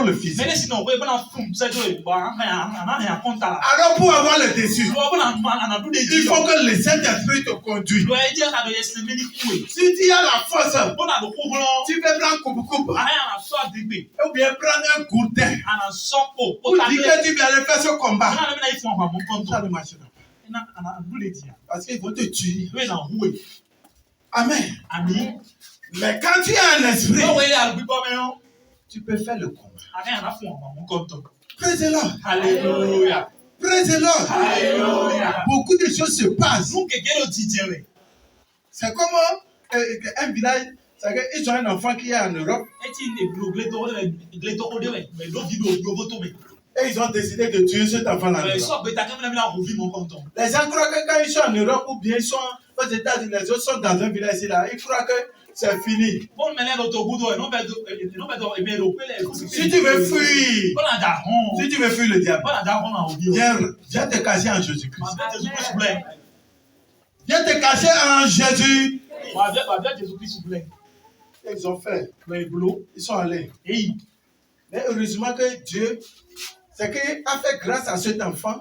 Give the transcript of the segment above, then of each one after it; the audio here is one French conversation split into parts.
le physique. Alors pour avoir le dessus, il faut que le Saint-Esprit te conduise. Si tu as la force, tu peux prendre coupe-coupe. Ou bien prendre un gourdin. Pour dire que tu viens de faire ce combat. Ça ne marche pas. Parce qu'ils vont te tuer. Amen. Mais quand tu as un esprit, tu peux faire le combat. Praise the Lord. Alléluia. Praise the Lord. Alléluia. Beaucoup de choses se passent. C'est comme un village. Ils ont un enfant qui est en Europe. Et ils ont décidé de tuer cet enfant-là. Les gens croient que quand ils sont en Europe ou bien ils sont aux États-Unis, les autres sont dans un village ici, là, ils croient que c'est fini. Si tu veux fuir, le diable, viens te cacher en Jésus-Christ. Viens te cacher en Jésus. Ils ont fait. Ils sont allés. Mais heureusement que Dieu, c'est qu'il a fait grâce à cet enfant.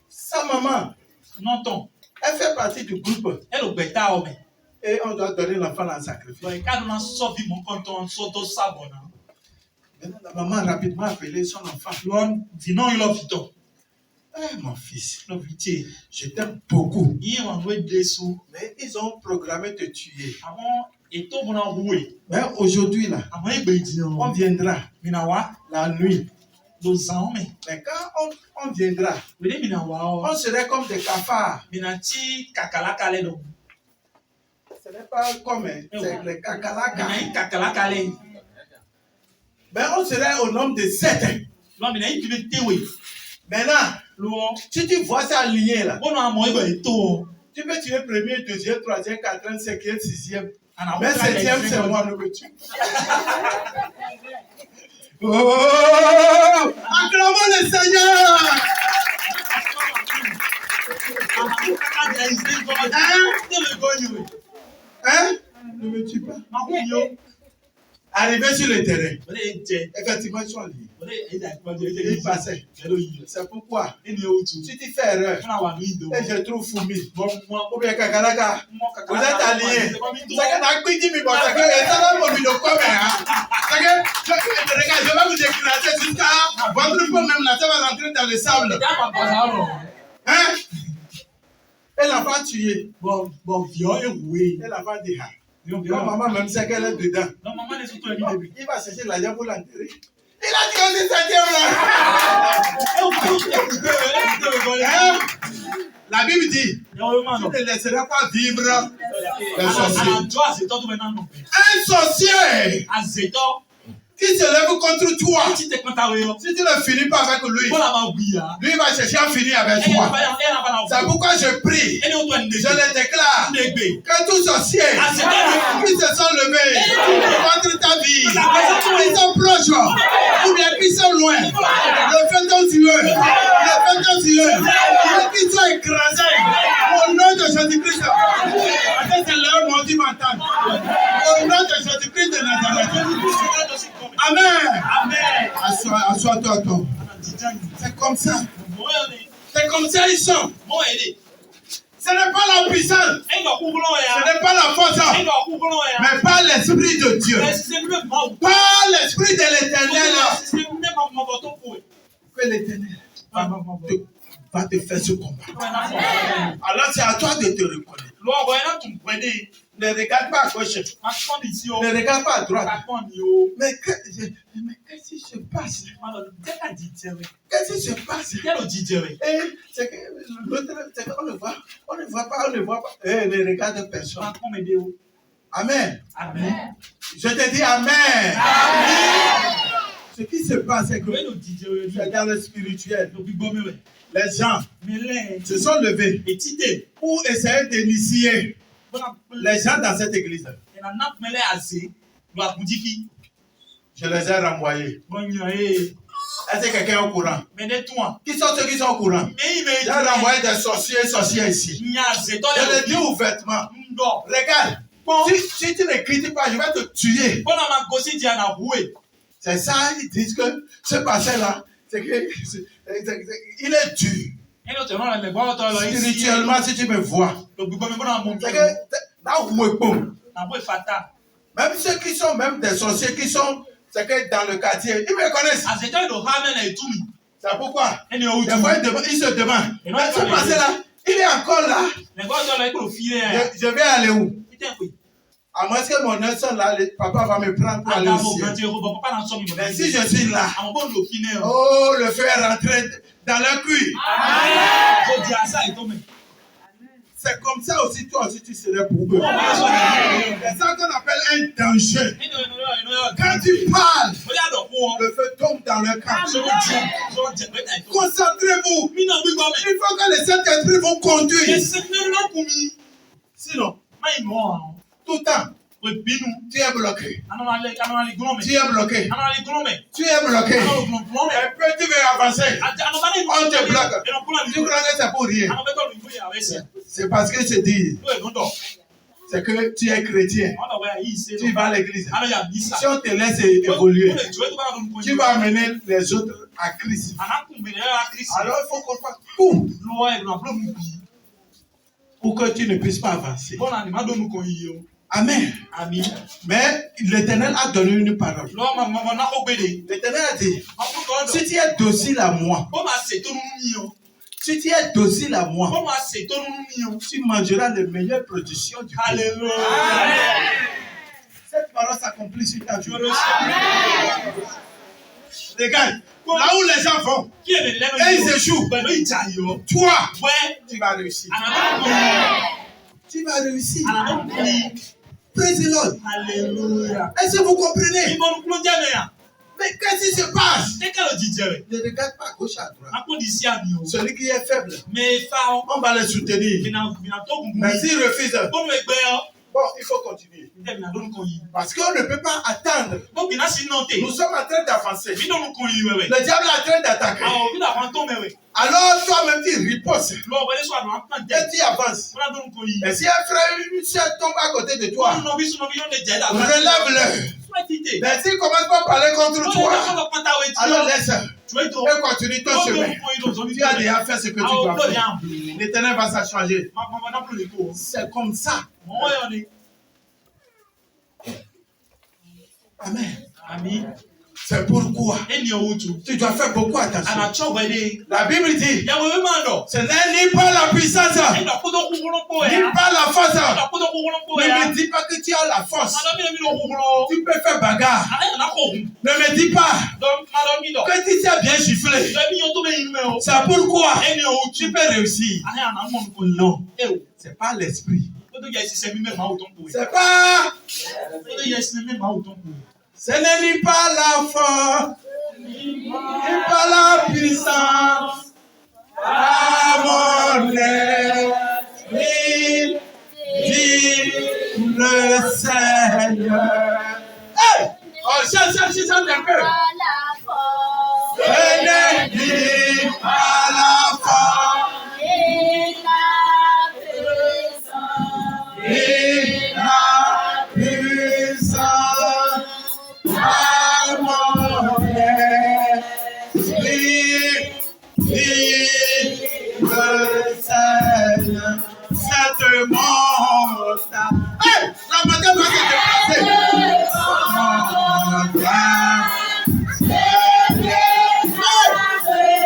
Sa maman, elle fait partie du groupe. Et on doit donner l'enfant en sacrifice. Maintenant, la maman a rapidement appelé son enfant. Mon fils, je t'aime beaucoup. Mais ils ont programmé de te tuer. Mais aujourd'hui, là, on viendra la nuit. Mais quand on viendra, on serait comme des cafards. Ce n'est pas comme c'est les cacalacas. Mais on serait au nombre de 7. Maintenant, si tu vois ça aligné là, tu peux tuer premier, deuxième, troisième, quatrième, cinquième, sixième. Mais septième, c'est moi le tue. Oh! Acclamons le Seigneur! Hein? Ne me tue pas. Arrivé sur le terrain, effectivement, ils sont liés. Ils passaient. C'est pourquoi, si tu fais erreur, et je trouve Foumi, ou bien Kakalaka, vous êtes alliés. C'est que regarde, je vais vous écraser jusqu'à votre peau même là, ça va rentrer dans le sable. Hein? Et l'enfant tué. Et l'enfant dit, maman même sait qu'elle est dedans. Il va chercher l'argent pour l'enterrer. Il a dit aussi septième là. La Bible dit, tu ne laisseras pas vivre un sorcier. Un sorcier qui se lève contre toi. Si tu ne finis pas avec lui, lui va chercher à finir avec toi. C'est pourquoi je prie, je le déclare, que tout sorcier qui se sont levés contre ta vie, qui sont proches ou bien qui sont loin, le fait Dieu, qui sont écrasés au nom de Jésus-Christ. C'est leur mot qui m'entend. Au nom de Jésus-Christ de Nazareth. Amen. Assois-toi, toi. C'est comme ça. C'est comme ça ils sont. Ce n'est pas la puissance. Ce n'est pas la force. Mais par l'Esprit de Dieu. Par l'Esprit de l'Éternel. Que l'Éternel va te faire ce combat. Alors c'est à toi de te reconnaître. Ne regarde pas à gauche. Ne regarde pas à droite. Mais qu'est-ce qui se passe? Qu'est-ce qui se passe? C'est que l'autre, on ne voit pas. Ne regarde personne. Amen. Je te dis Amen. Ce qui se passe, c'est que c'est dans le spirituel. Les gens se sont levés pour essayer d'initier les gens dans cette église. Je les ai renvoyés. Est-ce que quelqu'un est au courant? Qui sont ceux qui sont au courant? J'ai renvoyé des sorciers ici. Je le dis ouvertement. Regarde, si tu ne critiques pas, je vais te tuer. C'est ça, ils disent que ce passé-là, c'est que il est dur. Spirituellement, si tu me vois, c'est que là où moi, même ceux qui sont même des sorciers qui sont c'est que dans le quartier, ils me connaissent. C'est pourquoi des fois, ils se demandent, mais ce passé-là, il est encore là. Je vais aller où? À moins que mon instant là, papa va me prendre pour aller au ciel. Mais si je suis là, oh, le feu est rentré dans le cuir. C'est comme ça aussi, toi aussi, tu serais pour eux. C'est ça qu'on appelle un danger. Quand tu parles, le feu tombe dans le camp. Concentrez-vous. Il faut que les Saint-Esprit vous conduisent. Sinon, tout le temps, tu es bloqué. Tu es bloqué. Tu es bloqué. Un peu tu veux avancer. On te bloque. Tu crois que c'est pour rien. C'est parce que je dis, c'est que tu es chrétien. Tu vas à l'église. Si on te laisse évoluer, tu vas amener les autres à Christ. Alors il faut qu'on fasse tout pour que tu ne puisses pas avancer. Amen. Mais l'Éternel a donné une parole. L'Éternel a dit, si tu es docile à moi, si tu es docile à moi, tu mangeras les meilleures productions du pays. Alléluia. Cette parole s'accomplit sur ta vie. Regarde, là où les gens vont, et ils échouent, toi, tu vas réussir. Tu vas réussir. Praise the Lord. Alléluia. Est-ce que vous comprenez? Mais qu'est-ce qui se passe? Ne regarde pas à gauche à droite. Celui qui est faible, on va le soutenir. Mais s'il refuse, bon, il faut continuer. Parce qu'on ne peut pas attendre. Nous sommes en train d'avancer. Le diable est en train d'attaquer. Alors toi-même tu ripostes. Et tu avances. Et si un frère ou une soeur tombe à côté de toi, relève-le. Mais s'il commence pas à parler contre toi, alors laisse. Et continue ton chemin. Tu as déjà fait ce que tu dois faire. L'Éternel va s'en changer. C'est comme ça. Amen. C'est pourquoi tu dois faire beaucoup attention. La Bible dit, ce n'est ni par la puissance, ni par la force. Ne me dis pas que tu as la force. Tu peux faire bagarre. Ne me dis pas que tu sais bien gifler. C'est pourquoi tu peux réussir. Non, c'est pas l'esprit. C'est pas. Ce n'est ni par la force, ni par la puissance, à mon esprit, dit le Seigneur. Hey! Oh, chante un peu. Ce n'est ni par la force, ni la puissance. Cette montagne. Hey, la montagne va se déplacer.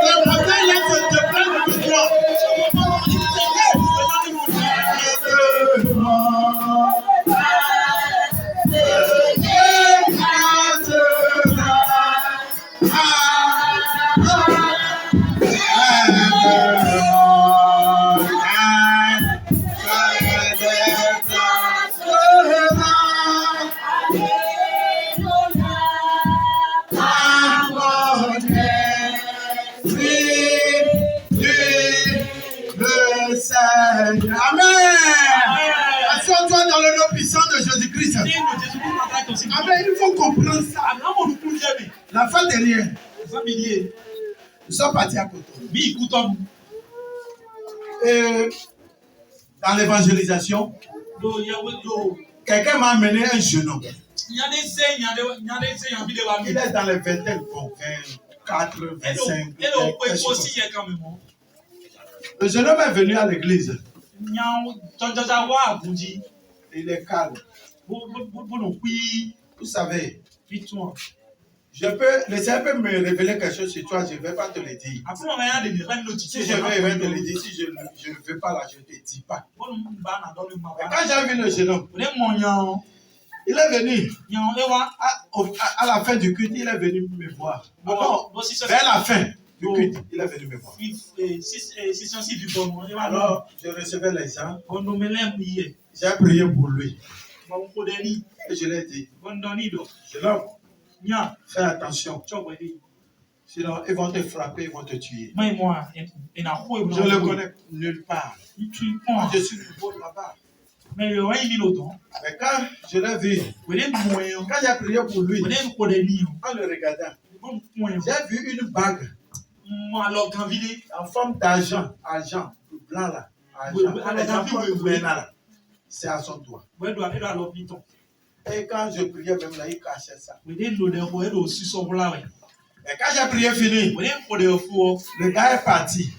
La montagne là se déplace de toi. Amen. Assois-toi dans le nom puissant de Jésus-Christ. Amen. Il faut comprendre ça. La fin dernière, nous sommes partis à Cotonou. Dans l'évangélisation, quelqu'un m'a amené un jeune homme. Il est dans les vingtaines, bon, 24, 25. Le jeune homme est venu à l'église. Il est calme. Vous savez, je peux, le Seigneur peut me révéler quelque chose sur toi, je ne vais pas te le dire. Si je vais te le dire, si je ne veux pas là, je ne te dis pas. Et quand j'ai vu le jeune homme, il est venu, à la fin du culte, il est venu me voir. Vers la fin du culte, il est venu me voir. Alors, je recevais les gens, j'ai prié pour lui. Et je lui ai dit, jeune homme, fais attention. Sinon, ils vont te frapper, ils vont te tuer. Je ne le connais nulle part. Moi, je suis nouveau là-bas. Mais quand je l'ai vu, quand j'ai prié pour lui, en le regardant, j'ai vu une bague en forme d'argent, blanc là, c'est à son doigt. Et quand je priais même là, il cachait ça. Et quand j'ai prié fini, le gars est parti.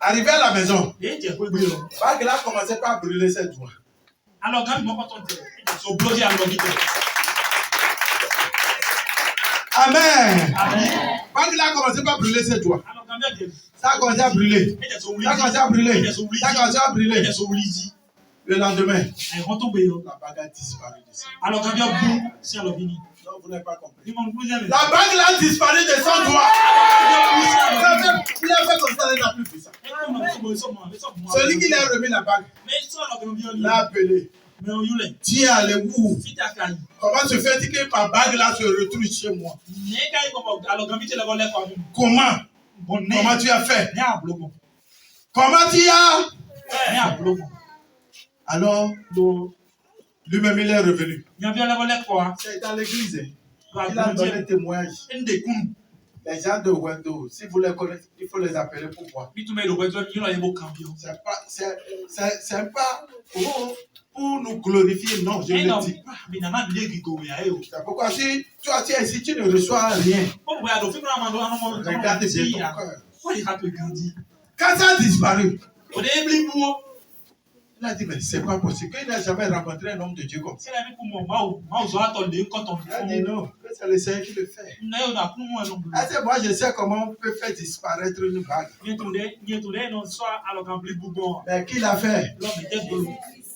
Arrivé à la maison, bague là commençait pas à brûler ses doigts. Amen. Bague là commençait pas à brûler ses doigts. Ça a commencé à brûler. Ça a commencé à brûler. Ça a commencé à brûler. Le lendemain, la bague a disparu de ça. Non, vous n'avez pas compris. La bague là a disparu de son doigt. Il a fait comme ça, il n'a plus fait ça. Celui qui lui a remis la bague l'a appelé. Dis allez-vous. Comment se fait-il que ma bague là se retrouve chez moi? Comment? Comment tu as fait? Comment tu as? Alors, lui-même il est revenu. C'est dans l'église. Il a donné témoignage. Les gens de Wendo, si vous les connaissez, il faut les appeler pour voir. C'est pas pour nous glorifier, non, je ne le dis pas. C'est pourquoi si toi tu es ici, tu ne reçois rien. Regarde bien ton cœur. Quand ça a disparu, il a dit, mais c'est pas possible. Il n'a jamais rencontré un homme de Dieu comme ça. Il a dit non, c'est le Seigneur qui le fait. Moi, je sais comment on peut faire disparaître une bague. Mais qui l'a fait?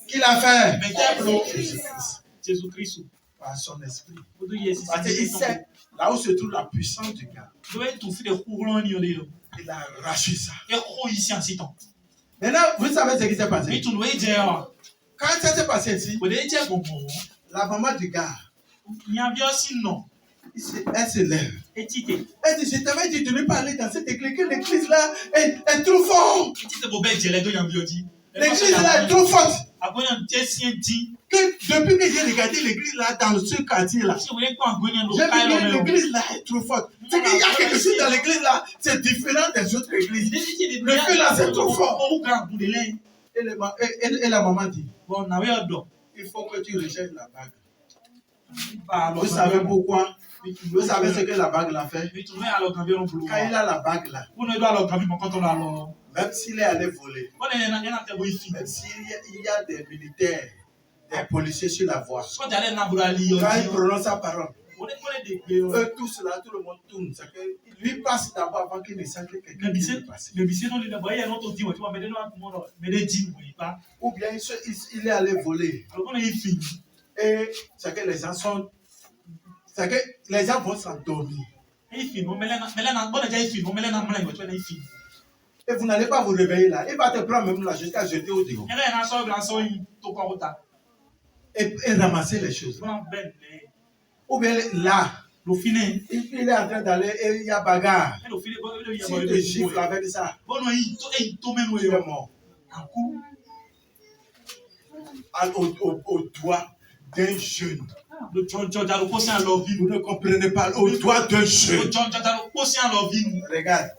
Qui l'a fait? Jésus-Christ. Par son esprit. Parce qu'il sait là où se trouve la puissance du gars. Il a arraché ça. Maintenant, vous savez ce qui s'est passé? Quand ça s'est passé ici, la maman du gars, elle se lève. Elle dit, je t'avais dit de ne pas aller dans cette église, que l'église là est trop forte. L'église là est trop forte. Que depuis que j'ai regardé l'église là dans ce quartier là, j'ai vu que l'église là est trop forte. C'est qu'il y a quelque chose dans l'église là, c'est différent des autres églises. Le feu là c'est trop fort. Et la maman dit, il faut que tu recherches la bague. Vous savez pourquoi? Vous savez ce que la bague l'a fait? Quand il a la bague là, même s'il est allé voler, même s'il y a des militaires, des policiers sur la voie, quand il prononce sa parole, eux tous là, tout le monde tourne. Lui passe d'abord avant qu'il ne sache que quelqu'un vient de passer. Ou bien il est allé voler. Et c'est que les gens sont... C'est que les gens vont s'endormir. Et vous n'allez pas vous réveiller là. Il va te prendre même là jusqu'à jeter au dehors. Et ramasser les choses. Ou bien là, il est en train d'aller et il y a bagarre. Si tu te gifles avec ça, tu es mort. Au doigt d'un jeune. Vous ne comprenez pas. Au doigt d'un jeune. Regarde.